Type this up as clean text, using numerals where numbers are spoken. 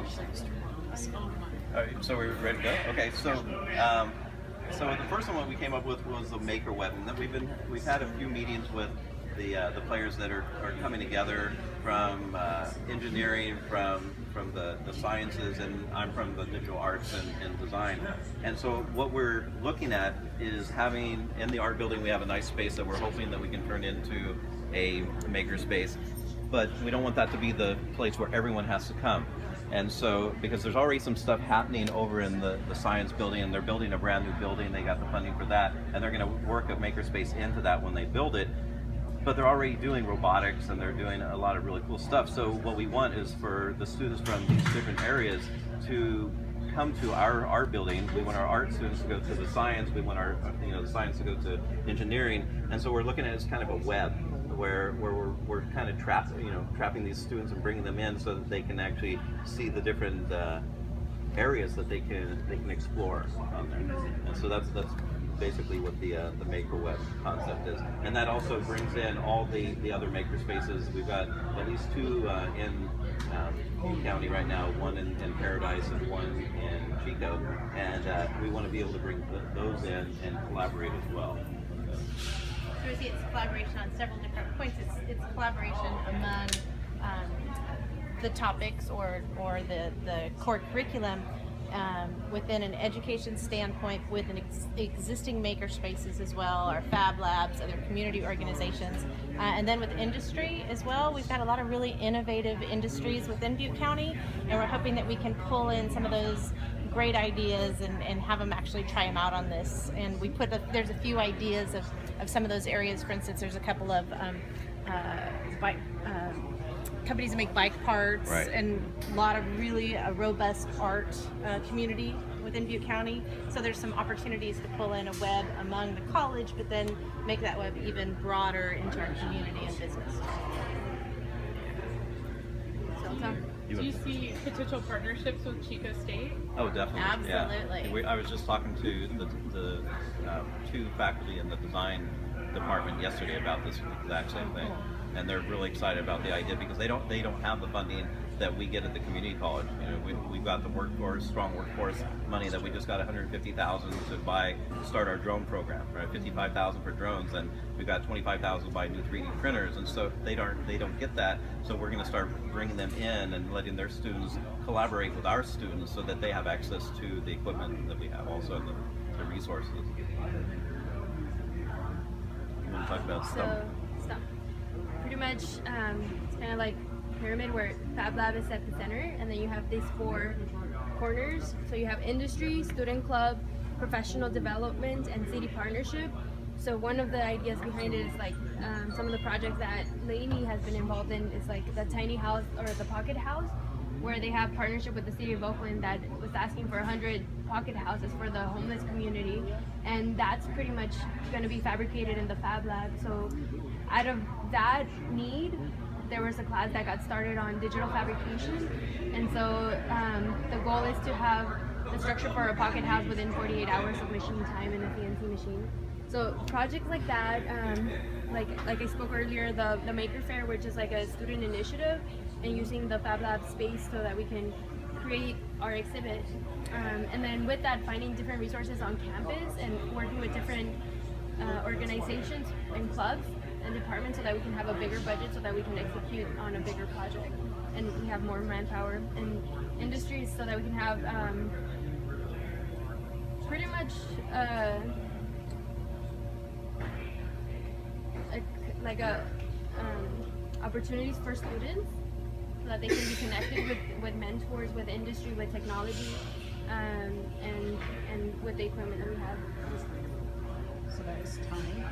All right, so we're ready to go. Okay, so the first one we came up with was the maker web, and then we've had a few meetings with the players that are coming together from engineering, from the sciences, and I'm from the digital arts and design. And so what we're looking at is having, in the art building, we have a nice space that we're hoping that we can turn into a maker space, but we don't want that to be the place where everyone has to come. And so, because there's already some stuff happening over in the science building, and they're building a brand new building, they got the funding for that, and they're going to work a makerspace into that when they build it. But they're already doing robotics, and they're doing a lot of really cool stuff. So what we want is for the students from these different areas to come to our art building. We want our art students to go to the science. We want our the science to go to engineering. And so we're looking at it as kind of a web where we're kind of trapping these students and bringing them in so that they can actually see the different areas that they can explore on there. And so that's basically what the maker web concept is. And that also brings in all the other maker spaces. We've got at least two in Butte County right now, one in Paradise and one in Chico, and we want to be able to bring those in and collaborate as well. So we see it's collaboration on several different points. It's collaboration among the topics or the core curriculum within an education standpoint, with existing maker spaces as well, our fab labs, other community organizations, and then with industry as well. We've got a lot of really innovative industries within Butte County, and we're hoping that we can pull in some of those great ideas and have them actually try them out on this. And we there's a few ideas of some of those areas. For instance, there's a couple of companies that make bike parts, right, and a lot of really robust art community within Butte County. So there's some opportunities to pull in a web among the college, but then make that web even broader into our community and business. Do you see potential partnerships with Chico State? Oh, definitely. Absolutely. Yeah. I was just talking to the two faculty in the design department yesterday about this exact same thing, and they're really excited about the idea because they don't have the funding that we get at the community college. We've got the strong workforce money that we just got $150,000 to start our drone program, right? $55,000 for drones, and we've got $25,000 to buy new 3D printers, and so they don't get that. So we're going to start bringing them in and letting their students collaborate with our students so that they have access to the equipment that we have, also the resources. You want to talk about Stump? Pretty much, it's kind of like pyramid where Fab Lab is at the center, and then you have these four corners. So you have industry, student club, professional development, and city partnership. So one of the ideas behind it is like some of the projects that Lainey has been involved in is like the tiny house or the pocket house, where they have partnership with the city of Oakland that was asking for 100 pocket houses for the homeless community, and that's pretty much going to be fabricated in the Fab Lab. So out of that need, there was a class that got started on digital fabrication, and so the goal is to have the structure for a pocket house within 48 hours of machine time in a CNC machine. So projects like that, like I spoke earlier, the Maker Fair, which is like a student initiative, and using the Fab Lab space so that we can create our exhibit. And then with that, finding different resources on campus and working with different organizations and clubs and departments so that we can have a bigger budget so that we can execute on a bigger project and we have more manpower, and industries so that we can have pretty much opportunities for students so that they can be connected with mentors, with industry, with technology, and with the equipment that we have. So that is time.